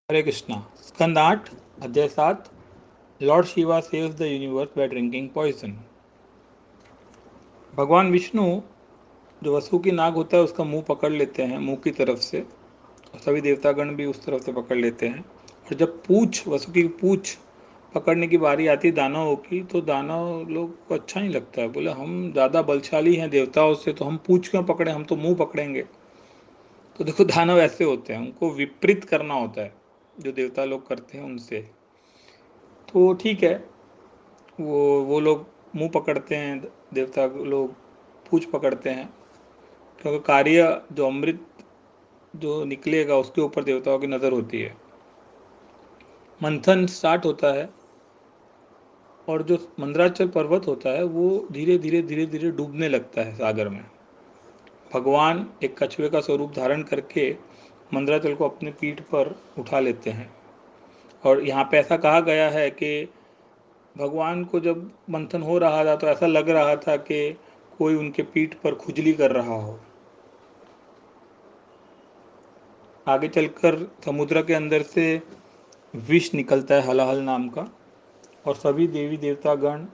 हरे कृष्णा। स्कंद 8 अध्याय 7। Lord Shiva saves the universe by drinking poison. भगवान विष्णु जो वसु की नाग होता है उसका मुंह पकड़ लेते हैं मुंह की तरफ से, और सभी देवतागण भी उस तरफ से पकड़ लेते हैं। और जब वसु की पूछ पकड़ने की बारी आती है दानवों की, तो दानव लोग को अच्छा नहीं लगता है। बोले हम ज़्यादा बलशाली हैं देवताओं से, तो हम पूछ क्यों पकड़े, हम तो मुंह पकड़ेंगे। तो देखो दानव ऐसे होते हैं, उनको विपरीत करना होता है जो देवता लोग करते हैं उनसे। तो ठीक है, वो लोग मुंह पकड़ते हैं, देवता लोग पूंछ पकड़ते हैं, क्योंकि कार्य जो अमृत जो निकलेगा उसके ऊपर देवताओं की नज़र होती है। मंथन स्टार्ट होता है और जो मंदराचल पर्वत होता है वो धीरे धीरे धीरे धीरे डूबने लगता है सागर में। भगवान एक कछुए का स्वरूप धारण करके मंदराचल को अपने पीठ पर उठा लेते हैं। और यहाँ पे ऐसा कहा गया है कि भगवान को जब मंथन हो रहा था तो ऐसा लग रहा था कि कोई उनके पीठ पर खुजली कर रहा हो। आगे चलकर समुद्र के अंदर से विष निकलता है हलाहल नाम का, और सभी देवी देवतागण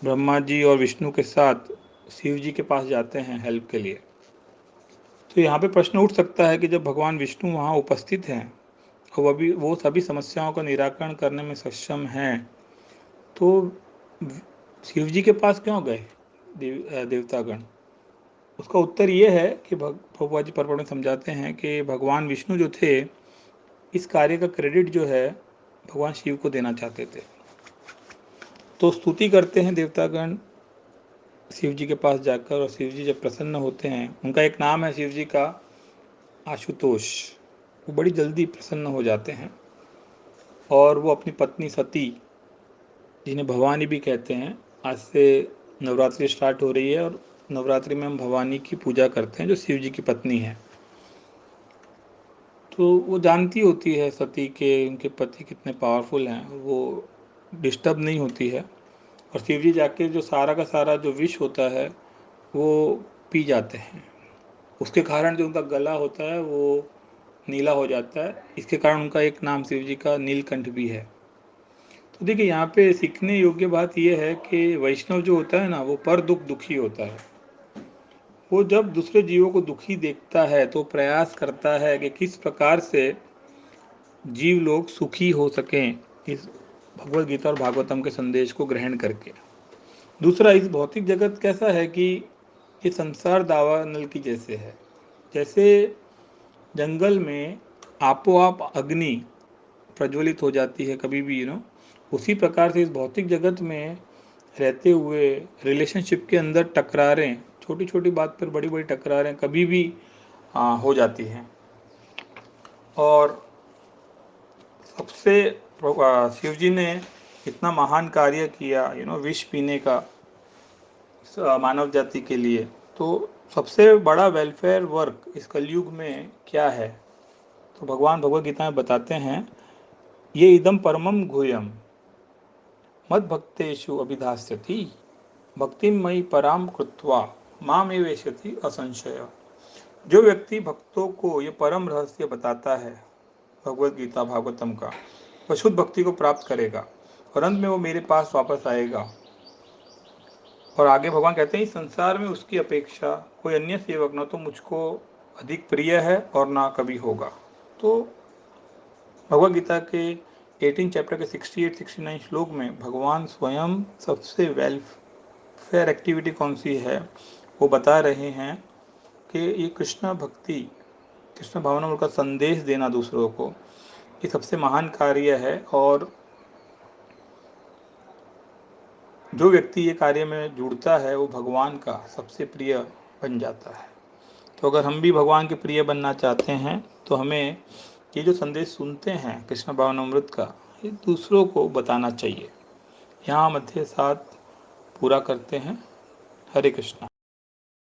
ब्रह्मा जी और विष्णु के साथ शिव जी के पास जाते हैं हेल्प के लिए। तो यहाँ पे प्रश्न उठ सकता है कि जब भगवान विष्णु वहाँ उपस्थित हैं और वो सभी समस्याओं का निराकरण करने में सक्षम हैं, तो शिव जी के पास क्यों गए देवतागण। उसका उत्तर ये है कि प्रभुपाद जी परपड़ में समझाते हैं कि भगवान विष्णु जो थे, इस कार्य का क्रेडिट जो है भगवान शिव को देना चाहते थे। तो स्तुति करते हैं देवतागण शिव जी के पास जाकर, और शिव जी जब प्रसन्न होते हैं, उनका एक नाम है शिव जी का आशुतोष, वो बड़ी जल्दी प्रसन्न हो जाते हैं। और वो अपनी पत्नी सती, जिन्हें भवानी भी कहते हैं, आज से नवरात्रि स्टार्ट हो रही है और नवरात्रि में हम भवानी की पूजा करते हैं जो शिव जी की पत्नी है। तो वो जानती होती है सती के उनके पति कितने पावरफुल हैं, वो डिस्टर्ब नहीं होती है। और शिव जी जाके जो सारा का सारा जो विष होता है वो पी जाते हैं। उसके कारण जो उनका गला होता है वो नीला हो जाता है। इसके कारण उनका एक नाम शिव जी का नीलकंठ भी है। तो देखिए यहाँ पे सीखने योग्य बात यह है कि वैष्णव जो होता है ना, वो पर दुख दुखी होता है। वो जब दूसरे जीवों को दुखी देखता है तो प्रयास करता है कि किस प्रकार से जीव लोग सुखी हो सकें, इस भगवत गीता और भागवतम के संदेश को ग्रहण करके। दूसरा, इस भौतिक जगत कैसा है कि ये संसार दावानल की जैसे है। जैसे जंगल में आपो आप अग्नि प्रज्वलित हो जाती है कभी भी, उसी प्रकार से इस भौतिक जगत में रहते हुए रिलेशनशिप के अंदर टकरारें, छोटी छोटी बात पर बड़ी बड़ी टकरारें कभी भी हो जाती हैं। और सबसे शिव जी ने इतना महान कार्य किया, विष पीने का मानव जाति के लिए। तो सबसे बड़ा वेलफेयर वर्क इस कलयुग में क्या है, तो भगवान भगवद गीता में बताते हैं, ये इदम परमम गुह्यम मद भक्तेषु अभिधास्यति भक्तिमयी पराम कृत्वा माम एवेशति असंशय। जो व्यक्ति भक्तों को ये परम रहस्य बताता है भगवद गीता भागवतम का, वह शुद्ध भक्ति को प्राप्त करेगा और अंत में वो मेरे पास वापस आएगा। और आगे भगवान कहते हैं, इस संसार में उसकी अपेक्षा कोई अन्य सेवक न तो मुझको अधिक प्रिय है और ना कभी होगा। तो भगवद गीता के 18 चैप्टर के 68-69 श्लोक में भगवान स्वयं सबसे वेलफेयर एक्टिविटी कौन सी है वो बता रहे हैं कि ये कृष्ण भक्ति, कृष्ण भावना का संदेश देना दूसरों को, ये सबसे महान कार्य है। और जो व्यक्ति ये कार्य में जुड़ता है वो भगवान का सबसे प्रिय बन जाता है। तो अगर हम भी भगवान के प्रिय बनना चाहते हैं तो हमें ये जो संदेश सुनते हैं कृष्ण भावनामृत का, ये दूसरों को बताना चाहिए। यहाँ मध्य साथ पूरा करते हैं। हरे कृष्णा।